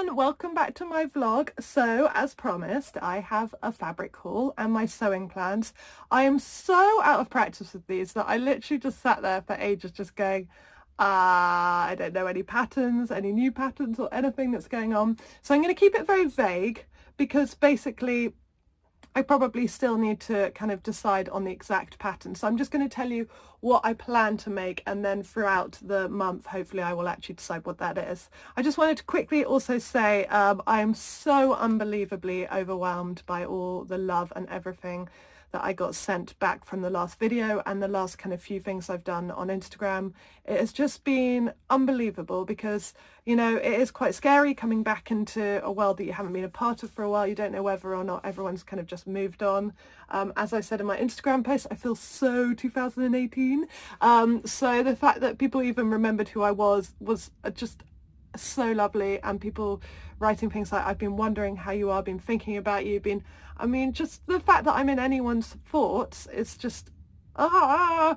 everyone, welcome back to my vlog. So as promised, I have a fabric haul and my sewing plans. I am so out of practice with these that I literally just sat there for ages just going, I don't know any patterns, any new patterns or anything that's going on. So I'm going to keep it very vague because basically I probably still need to kind of decide on the exact pattern. So I'm just going to tell you what I plan to make, and then throughout the month hopefully I will actually decide what that is. I just wanted to quickly also say I am so unbelievably overwhelmed by all the love and everything that I got sent back from the last video and the last kind of few things I've done on Instagram. It has just been unbelievable because, you know, it is quite scary coming back into a world that you haven't been a part of for a while. You don't know whether or not everyone's kind of just moved on. As I said in my Instagram post, I feel so 2018. So the fact that people even remembered who I was just so lovely, and people writing things like, I've been wondering how you are, been thinking about you, I mean, just the fact that I'm in anyone's thoughts is just, I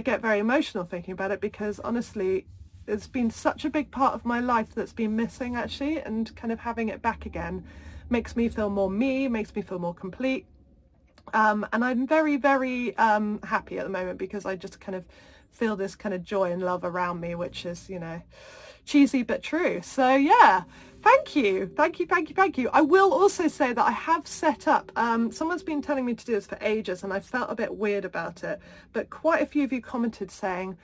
get very emotional thinking about it because honestly, it's been such a big part of my life that's been missing actually, and kind of having it back again makes me feel more me, makes me feel more complete. And I'm very, very happy at the moment because I just kind of feel this kind of joy and love around me, which is, you know, cheesy but true. So yeah, thank you. I will also say that I have set up, someone's been telling me to do this for ages and I felt a bit weird about it, but quite a few of you commented saying,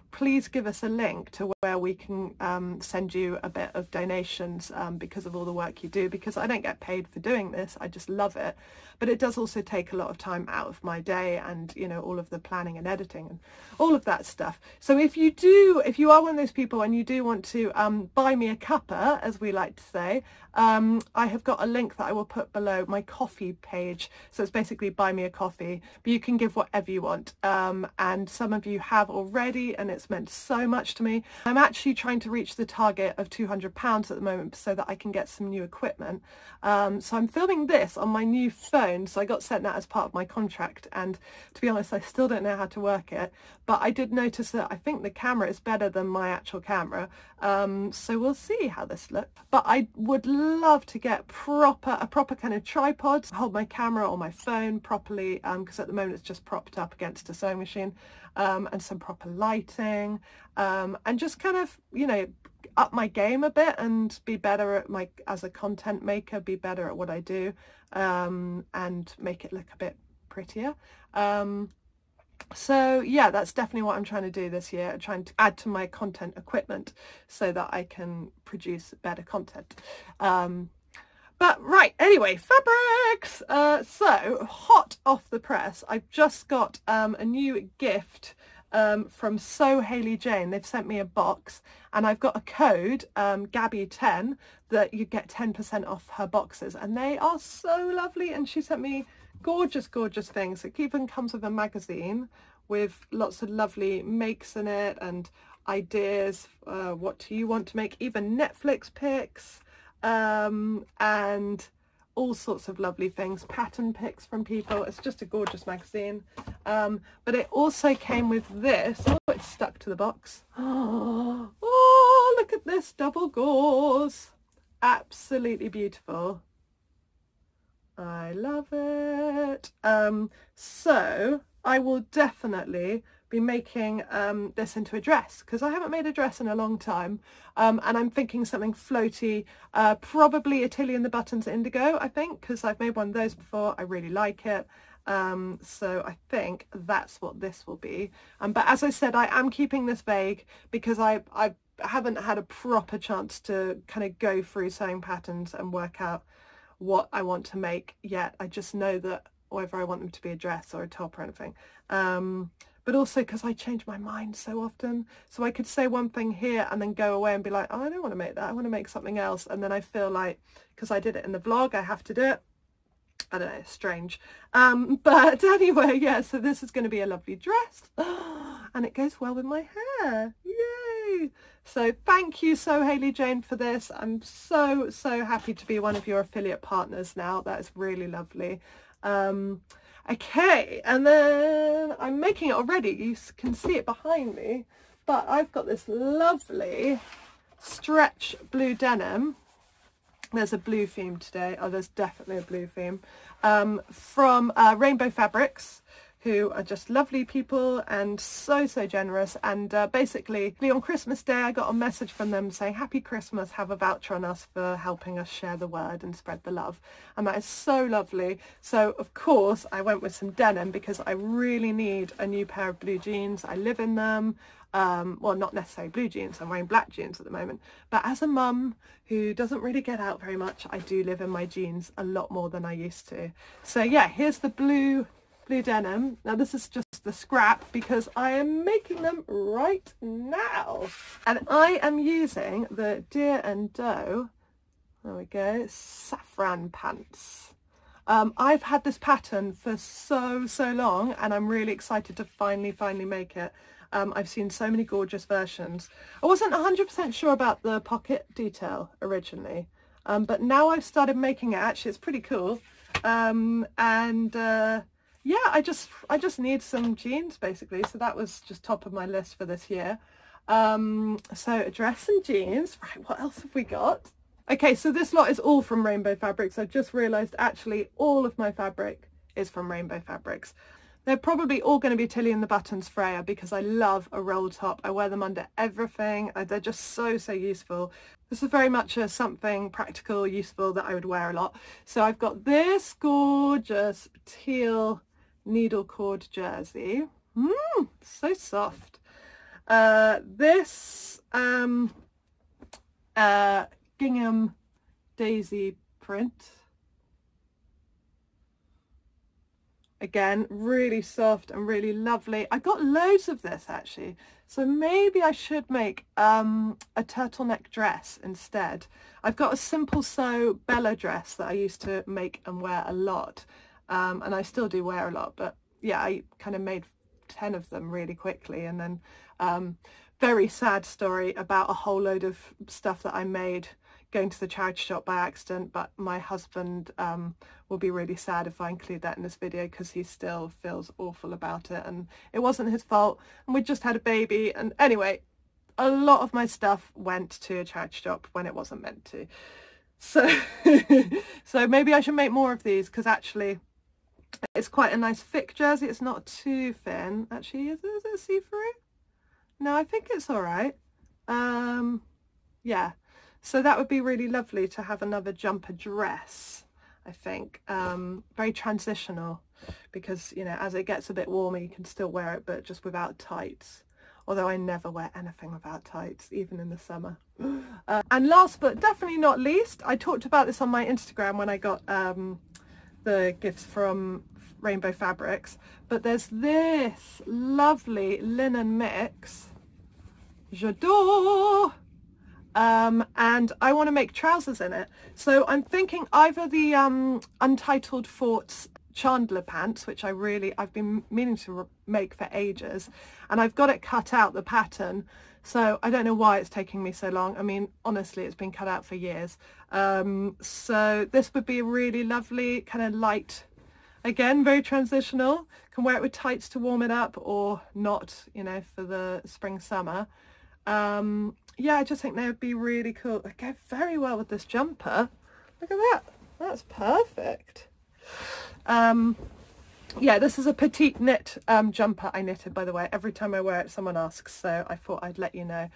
please give us a link to where we can send you a bit of donations because of all the work you do, because I don't get paid for doing this. I just love it. But it does also take a lot of time out of my day and, you know, all of the planning and editing and all of that stuff. So if you are one of those people and you do want to buy me a cuppa, as we like to say, I have got a link that I will put below my coffee page. So it's basically buy me a coffee, but you can give whatever you want. And some of you have already, and it's meant so much to me. I'm actually trying to reach the target of £200 at the moment so that I can get some new equipment. So I'm filming this on my new phone, so I got sent that as part of my contract, and to be honest I still don't know how to work it, but I did notice that I think the camera is better than my actual camera, so we'll see how this looks. But I would love to get a proper kind of tripod to hold my camera or my phone properly, because at the moment it's just propped up against a sewing machine, and some proper lighting, and just kind of, you know, up my game a bit and be better at as a content maker, be better at what I do, and make it look a bit prettier. So yeah, that's definitely what I'm trying to do this year, trying to add to my content equipment so that I can produce better content. But right, anyway, fabrics. So hot off the press, I've just got a new gift from Hayley Jane. They've sent me a box and I've got a code, Gabby10, that you get 10% off her boxes, and they are so lovely. And she sent me gorgeous things. It even comes with a magazine with lots of lovely makes in it and ideas, what do you want to make, even Netflix pics, and all sorts of lovely things, pattern pics from people. It's just a gorgeous magazine. But it also came with this. Oh, it's stuck to the box. Oh, look at this double gauze. Absolutely beautiful. I love it. So I will definitely be making this into a dress, because I haven't made a dress in a long time, and I'm thinking something floaty, probably Italian the Buttons Indigo, I think, because I've made one of those before. I really like it. So I think that's what this will be. But as I said, I am keeping this vague because I haven't had a proper chance to kind of go through sewing patterns and work out what I want to make yet. I just know that whether I want them to be a dress or a top or anything. But also because I change my mind so often. So I could say one thing here and then go away and be like, oh, I don't want to make that. I want to make something else. And then I feel like, because I did it in the vlog, I have to do it. I don't know, it's strange. But anyway, yeah, so this is going to be a lovely dress. And it goes well with my hair. Yay! So thank you Hayley Jane for this. I'm so happy to be one of your affiliate partners now. That is really lovely. Okay, and then I'm making it already. You can see it behind me, but I've got this lovely stretch blue denim. There's a blue theme today. Oh, there's definitely a blue theme. From Rainbow Fabrics, who are just lovely people and so generous. And basically on Christmas Day I got a message from them saying happy Christmas, have a voucher on us for helping us share the word and spread the love, and that is so lovely. So of course I went with some denim because I really need a new pair of blue jeans. I live in them. Well, not necessarily blue jeans, I'm wearing black jeans at the moment, but as a mum who doesn't really get out very much, I do live in my jeans a lot more than I used to. So yeah, here's the blue denim. Now this is just the scrap because I am making them right now, and I am using the Deer and Doe, there we go, Saffron Pants. I've had this pattern for so long, and I'm really excited to finally make it. I've seen so many gorgeous versions. I wasn't 100% sure about the pocket detail originally, but now I've started making it. Actually, it's pretty cool. Yeah, I just need some jeans basically, so that was just top of my list for this year. So a dress and jeans. Right, what else have we got? Okay, so this lot is all from Rainbow Fabrics. I've just realised actually all of my fabric is from Rainbow Fabrics. They're probably all going to be Tilly and the Buttons Freya because I love a roll top. I wear them under everything. They're just so useful. This is very much something practical, useful that I would wear a lot. So I've got this gorgeous teal needle cord jersey. So soft. This gingham daisy print. Again, really soft and really lovely. I got loads of this actually, so maybe I should make a turtleneck dress instead. I've got a simple sew Bella dress that I used to make and wear a lot, and I still do wear a lot, but yeah, I kind of made 10 of them really quickly. And then very sad story about a whole load of stuff that I made going to the charity shop by accident, but my husband will be really sad if I include that in this video because he still feels awful about it, and it wasn't his fault, and we just had a baby. And anyway, a lot of my stuff went to a charity shop when it wasn't meant to, so so maybe I should make more of these because actually it's quite a nice thick jersey. It's not too thin actually. Is it see-through? No, I think it's all right. Yeah, so that would be really lovely to have another jumper dress, I think. Very transitional because, you know, as it gets a bit warmer you can still wear it, but just without tights. Although I never wear anything without tights, even in the summer. And last but definitely not least, I talked about this on my Instagram when I got the gifts from Rainbow Fabrics, but there's this lovely linen mix. J'adore! And I want to make trousers in it, so I'm thinking either the Untitled Chandler pants, which I've been meaning to make for ages, and I've got it cut out, the pattern, so I don't know why it's taking me so long. I mean, honestly, it's been cut out for years. So this would be a really lovely kind of light, again, very transitional. Can wear it with tights to warm it up or not, you know, for the spring summer. Yeah, I just think they would be really cool. They go very well with this jumper. Look at that. That's perfect. Yeah, this is a petite knit jumper I knitted, by the way. Every time I wear it someone asks, so I thought I'd let you know.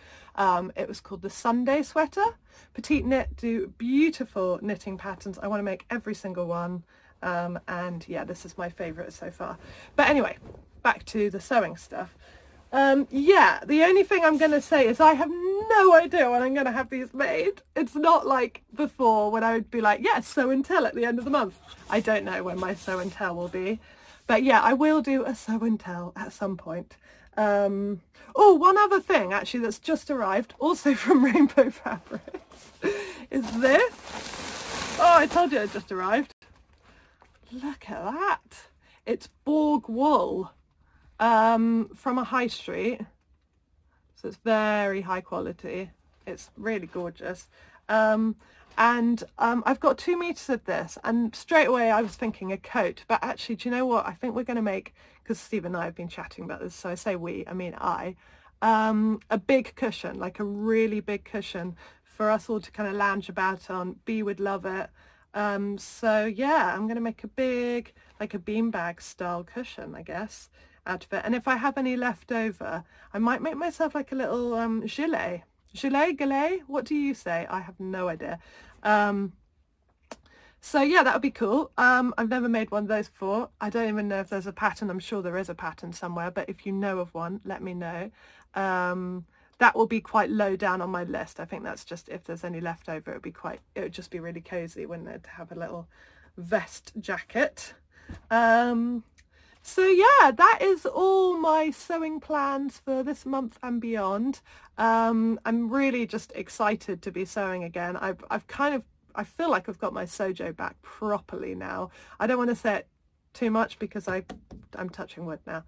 It was called the Sunday sweater. Petite knit do beautiful knitting patterns. I want to make every single one, and yeah, this is my favourite so far. But anyway, back to the sewing stuff. Yeah, the only thing I'm going to say is I have no idea when I'm going to have these made. It's not like before when I would be like, yes, sew and tell at the end of the month. I don't know when my sew and tell will be, but yeah, I will do a sew and tell at some point. Oh, one other thing actually that's just arrived, also from Rainbow Fabrics, is this. Oh, I told you it just arrived. Look at that. It's Borg Wool. From a high street, so it's very high quality. It's really gorgeous. I've got 2 meters of this, and straight away I was thinking a coat, but actually, do you know what, I think we're going to make, because Steve and I have been chatting about this, so I say we, I mean a big cushion, like a really big cushion for us all to kind of lounge about on. Bea would love it. So yeah, I'm going to make a big, like a beanbag style cushion, I guess, out of it. And if I have any left over, I might make myself like a little gilet. Gilet? What do you say? I have no idea. So yeah, that would be cool. I've never made one of those before. I don't even know if there's a pattern. I'm sure there is a pattern somewhere, but if you know of one, let me know. That will be quite low down on my list. I think that's just, if there's any left over, it would just be really cozy, wouldn't it, to have a little vest jacket. So yeah, that is all my sewing plans for this month and beyond. I'm really just excited to be sewing again. I feel like I've got my sojo back properly now. I don't want to say it too much because I'm touching wood now.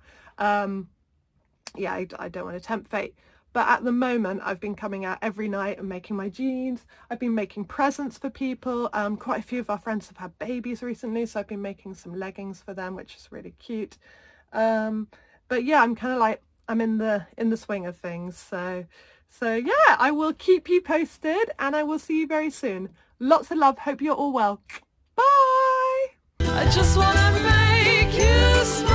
Yeah, I don't want to tempt fate. But at the moment, I've been coming out every night and making my jeans. I've been making presents for people. Quite a few of our friends have had babies recently, so I've been making some leggings for them, which is really cute. But yeah, I'm kind of like, I'm in the swing of things. So yeah, I will keep you posted and I will see you very soon. Lots of love. Hope you're all well. Bye. I just want to make you smile.